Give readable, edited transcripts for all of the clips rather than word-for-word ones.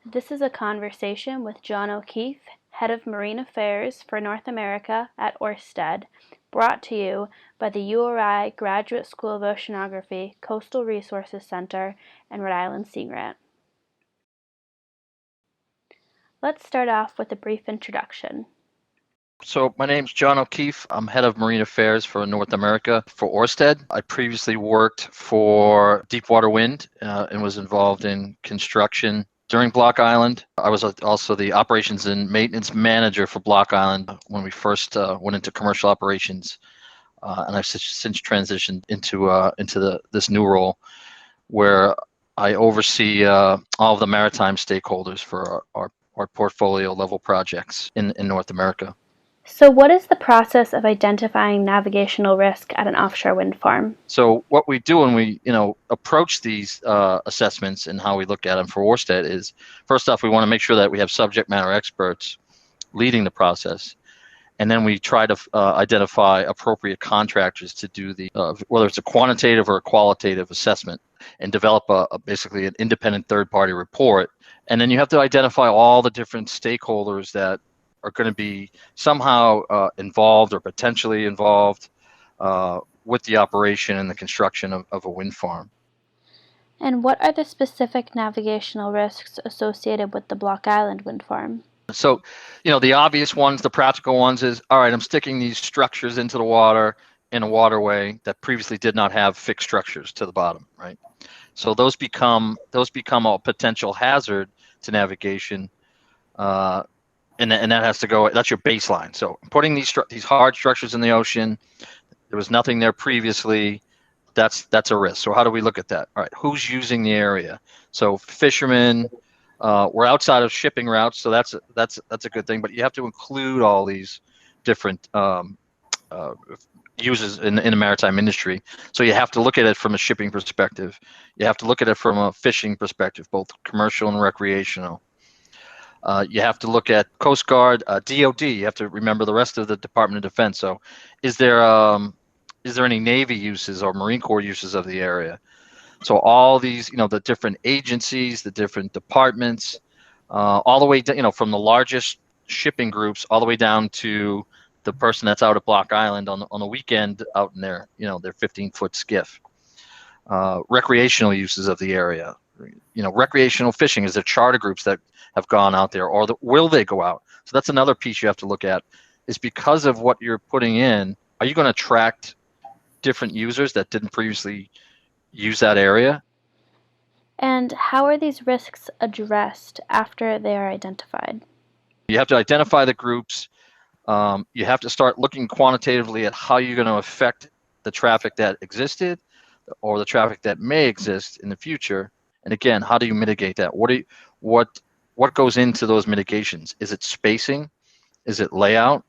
This is a conversation with John O'Keefe, Head of Marine Affairs for North America at Ørsted, brought to you by the URI Graduate School of Oceanography Coastal Resources Center and Rhode Island Sea Grant. Let's start off with a brief introduction. So my name's John O'Keefe. I'm head of marine affairs for North America for Ørsted. I previously worked for Deepwater Wind and was involved in construction during Block Island. I was also the operations and maintenance manager for Block Island when we first went into commercial operations, and I've since transitioned into this new role where I oversee all of the maritime stakeholders for our portfolio level projects in North America. So what is the process of identifying navigational risk at an offshore wind farm? So what we do when we, approach these assessments and how we look at them for Ørsted is, first off, we want to make sure that we have subject matter experts leading the process, and then we try to identify appropriate contractors to do the, whether it's a quantitative or a qualitative assessment, and develop basically an independent third-party report. And then you have to identify all the different stakeholders that are going to be somehow involved or potentially involved with the operation and the construction of a wind farm. And what are the specific navigational risks associated with the Block Island wind farm? So, the obvious ones, the practical ones is, all right, I'm sticking these structures into the water in a waterway that previously did not have fixed structures to the bottom, right? So those become a potential hazard to navigation. And that has to go. That's your baseline. So putting these hard structures in the ocean, there was nothing there previously. That's a risk. So how do we look at that? All right, who's using the area? So fishermen. We're outside of shipping routes, so that's a good thing. But you have to include all these different uses in the maritime industry. So you have to look at it from a shipping perspective. You have to look at it from a fishing perspective, both commercial and recreational. You have to look at Coast Guard, DOD. You have to remember the rest of the Department of Defense. So, is there any Navy uses or Marine Corps uses of the area? So all these, the different agencies, the different departments, all the way, from the largest shipping groups all the way down to the person that's out at Block Island on the weekend out in their 15-foot skiff. Recreational uses of the area. Recreational fishing, is there charter groups that have gone out there, or will they go out? So that's another piece you have to look at, is because of what you're putting in, are you going to attract different users that didn't previously use that area? And how are these risks addressed after they are identified? You have to identify the groups. You have to start looking quantitatively at how you're going to affect the traffic that existed or the traffic that may exist in the future. And again, how do you mitigate that? What goes into those mitigations? Is it spacing? Is it layout?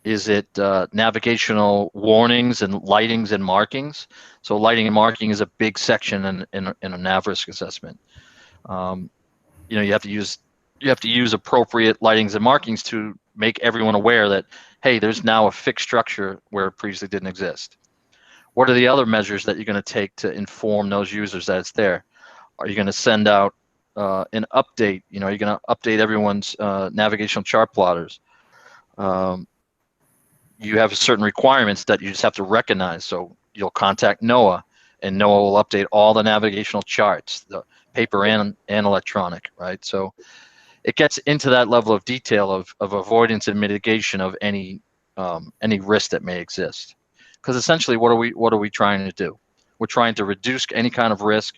Is it navigational warnings and lightings and markings? So lighting and marking is a big section in a nav risk assessment. You have to use appropriate lightings and markings to make everyone aware that, hey, there's now a fixed structure where it previously didn't exist. What are the other measures that you're going to take to inform those users that it's there? Are you going to send out an update? Are you going to update everyone's navigational chart plotters? You have certain requirements that you just have to recognize. So you'll contact NOAA, and NOAA will update all the navigational charts, the paper and electronic, right? So it gets into that level of detail of avoidance and mitigation of any risk that may exist. Because essentially, what are we trying to do? We're trying to reduce any kind of risk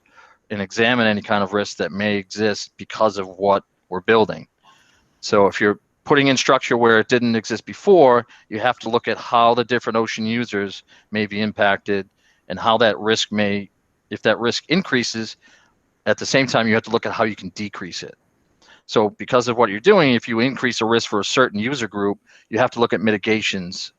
and examine any kind of risk that may exist because of what we're building. So if you're putting in structure where it didn't exist before, you have to look at how the different ocean users may be impacted and how that risk if that risk increases, at the same time, you have to look at how you can decrease it. So because of what you're doing, if you increase a risk for a certain user group, you have to look at mitigations,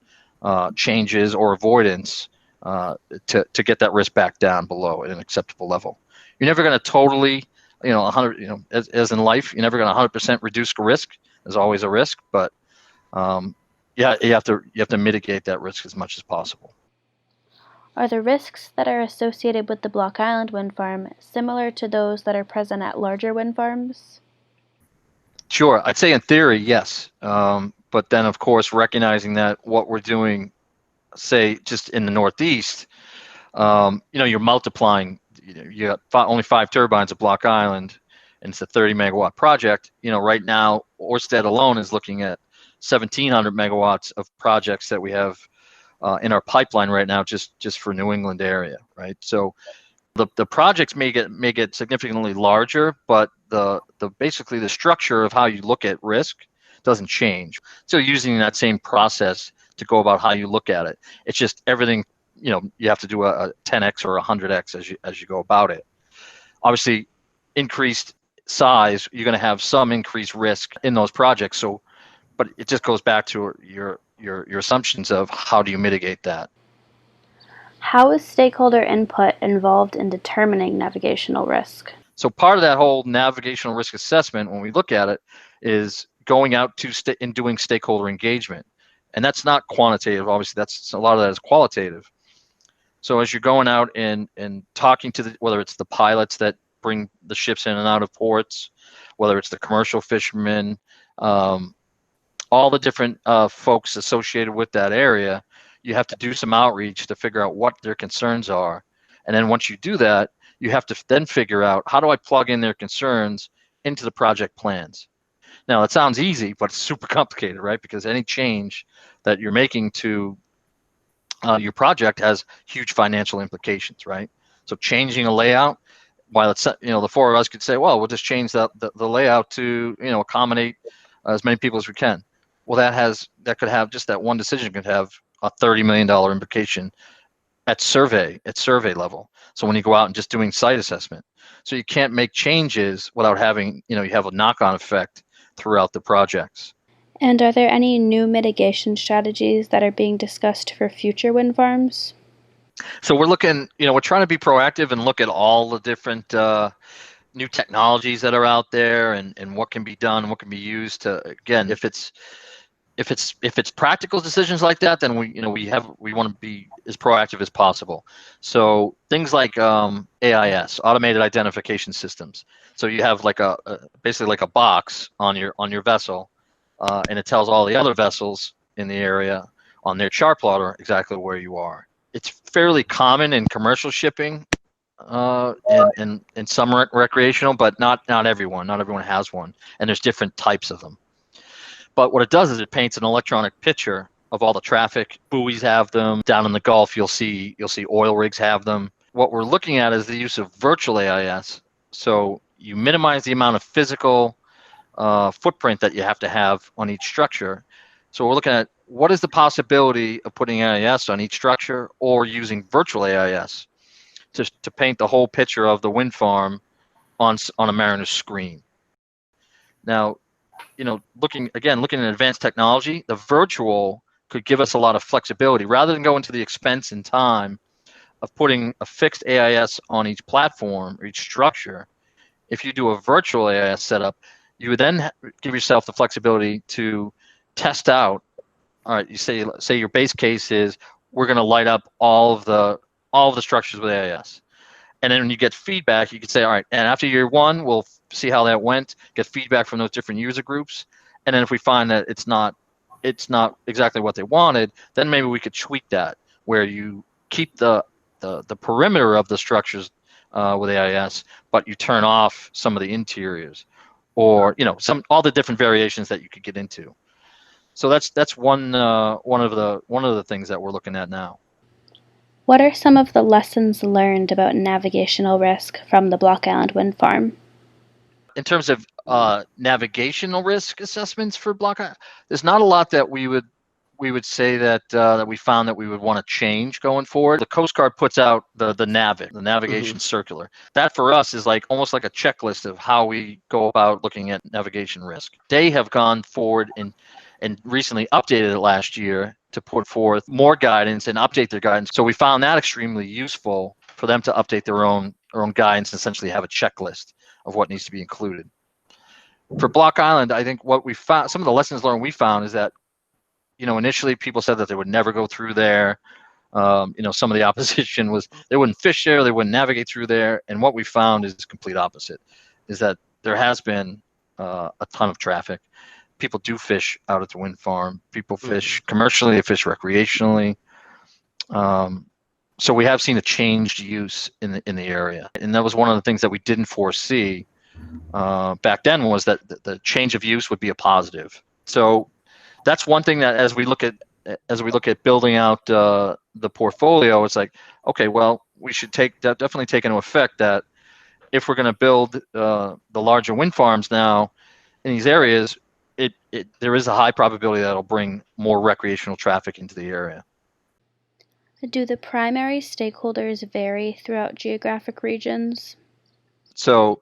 changes, or avoidance to get that risk back down below at an acceptable level. You're never going to totally, 100, as in life, you're never going to 100% reduce risk. There's always a risk, but you have to mitigate that risk as much as possible. Are the risks that are associated with the Block Island wind farm similar to those that are present at larger wind farms? Sure, I'd say in theory, yes. But then, of course, recognizing that what we're doing, say, just in the Northeast, you're multiplying. You got only 5 turbines at Block Island, and it's a 30-megawatt project. Right now, Ørsted alone is looking at 1,700 megawatts of projects that we have in our pipeline right now, just for New England area, right? So the projects may get significantly larger, but the basically the structure of how you look at risk doesn't change. So using that same process to go about how you look at it. It's just everything, you have to do a 10x or 100x as you go about it. Obviously, increased size, you're going to have some increased risk in those projects. So, but it just goes back to your assumptions of how do you mitigate that. How is stakeholder input involved in determining navigational risk? So part of that whole navigational risk assessment, when we look at it, is going out to and doing stakeholder engagement. And that's not quantitative. Obviously, a lot of that is qualitative. So as you're going out and talking to whether it's the pilots that bring the ships in and out of ports, whether it's the commercial fishermen, all the different folks associated with that area, you have to do some outreach to figure out what their concerns are. And then once you do that, you have to then figure out, how do I plug in their concerns into the project plans? Now, that sounds easy, but it's super complicated, right? Because any change that you're making to your project has huge financial implications, right? So changing a layout, while it's, the four of us could say, well, we'll just change the layout to, accommodate as many people as we can. Well, that could have, just that one decision could have a $30 million implication at survey level. So when you go out and just doing site assessment, so you can't make changes without having, you have a knock-on effect throughout the projects. And are there any new mitigation strategies that are being discussed for future wind farms? So we're looking, we're trying to be proactive and look at all the different new technologies that are out there and what can be done, what can be used to, again, if it's practical decisions like that, then we want to be as proactive as possible. So things like AIS, automated identification systems. So you have like basically like a box on your vessel, and it tells all the other vessels in the area on their chart plotter exactly where you are. It's fairly common in commercial shipping and some recreational, but not everyone. Not everyone has one, and there's different types of them. But what it does is it paints an electronic picture of all the traffic. Buoys have them. Down in the Gulf, you'll see oil rigs have them. What we're looking at is the use of virtual AIS. So you minimize the amount of physical footprint that you have to have on each structure. So we're looking at what is the possibility of putting AIS on each structure or using virtual AIS to paint the whole picture of the wind farm on a mariner's screen. Now, looking at advanced technology, the virtual could give us a lot of flexibility rather than go into the expense and time of putting a fixed AIS on each platform or each structure. If you do a virtual AIS setup, you would then give yourself the flexibility to test out. All right, you say your base case is we're going to light up all of the structures with AIS. And then when you get feedback, you could say, all right, and after year one, we'll see how that went, get feedback from those different user groups. And then if we find that it's not exactly what they wanted, then maybe we could tweak that, where you keep the perimeter of the structures with AIS, but you turn off some of the interiors, or all the different variations that you could get into. So that's one of the things that we're looking at now. What are some of the lessons learned about navigational risk from the Block Island wind farm? In terms of navigational risk assessments for Block Island, there's not a lot that we would say that we found that we would want to change going forward. The Coast Guard puts out the navigation circular. That for us is like almost like a checklist of how we go about looking at navigation risk. They have gone forward and recently updated it last year to put forth more guidance and update their guidance. So we found that extremely useful for them to update their own guidance and essentially have a checklist of what needs to be included. For Block Island, I think what we found, some of the lessons learned we found is that, initially people said that they would never go through there. Some of the opposition was they wouldn't fish there, they wouldn't navigate through there. And what we found is complete opposite, is that there has been a ton of traffic. People do fish out at the wind farm. People fish commercially. They fish recreationally. So we have seen a changed use in the area, and that was one of the things that we didn't foresee back then, was that the change of use would be a positive. So that's one thing that as we look at building out the portfolio, it's like, okay, well, we should definitely take into effect that if we're going to build the larger wind farms now in these areas, there is a high probability that it'll bring more recreational traffic into the area. Do the primary stakeholders vary throughout geographic regions? So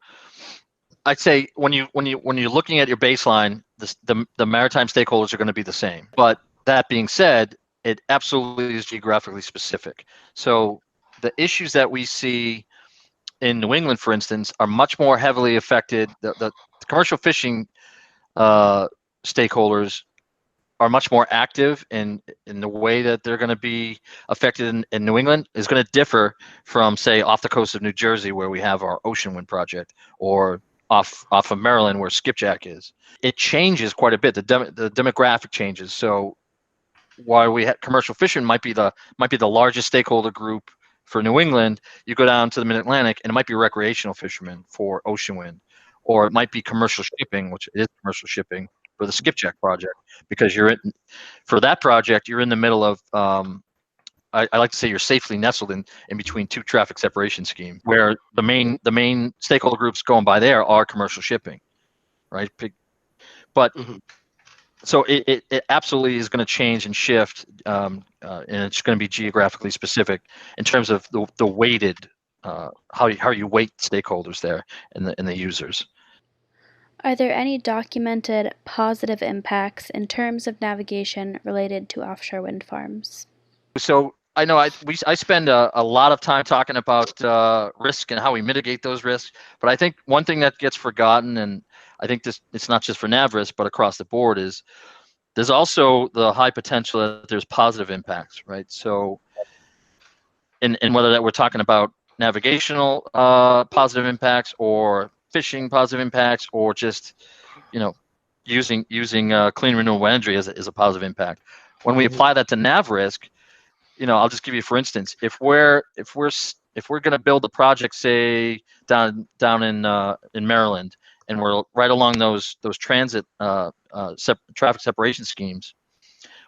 I'd say when you're looking at your baseline, the maritime stakeholders are going to be the same. But that being said, it absolutely is geographically specific. So the issues that we see in New England, for instance, are much more heavily affected. The commercial fishing stakeholders are much more active in the way that they're going to be affected in New England is going to differ from, say, off the coast of New Jersey, where we have our Ocean Wind project, or off of Maryland, where Skipjack is. It changes quite a bit. The demographic changes. So while we had commercial fishing might be the largest stakeholder group for New England, you go down to the Mid-Atlantic and it might be recreational fishermen for Ocean Wind, or it might be commercial shipping, which is commercial shipping for the Skipjack project, because for that project, you're in the middle of, I like to say, you're safely nestled in between two traffic separation schemes, where the main stakeholder groups going by there are commercial shipping, right? But so it absolutely is going to change and shift, and it's going to be geographically specific in terms of the weighted, how you weight stakeholders there and the users. Are there any documented positive impacts in terms of navigation related to offshore wind farms? So I know I spend a lot of time talking about risk and how we mitigate those risks, but I think one thing that gets forgotten, and I think it's not just for nav risk but across the board, is there's also the high potential that there's positive impacts, right? So and whether that we're talking about navigational positive impacts, or fishing positive impacts, or just using clean renewable energy as a positive impact. When we apply that to nav risk, I'll just give you, for instance, if we're going to build a project, say down in Maryland, and we're right along those transit traffic separation schemes,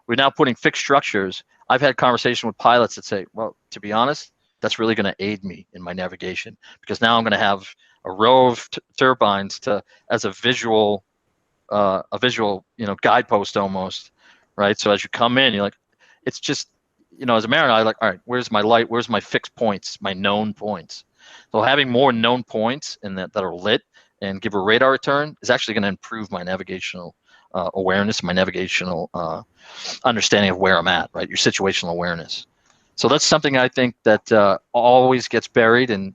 we're now putting fixed structures. I've had conversation with pilots that say, well, to be honest, that's really going to aid me in my navigation, because now I'm going to have a row of turbines as a visual guidepost almost, right? So as you come in, you're like, it's just, as a mariner, I like, all right, where's my light? Where's my fixed points, my known points? So having more known points that are lit and give a radar return is actually going to improve my navigational awareness, my navigational understanding of where I'm at, right? Your situational awareness. So that's something I think that always gets buried and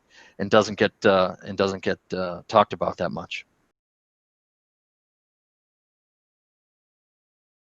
doesn't get talked about that much.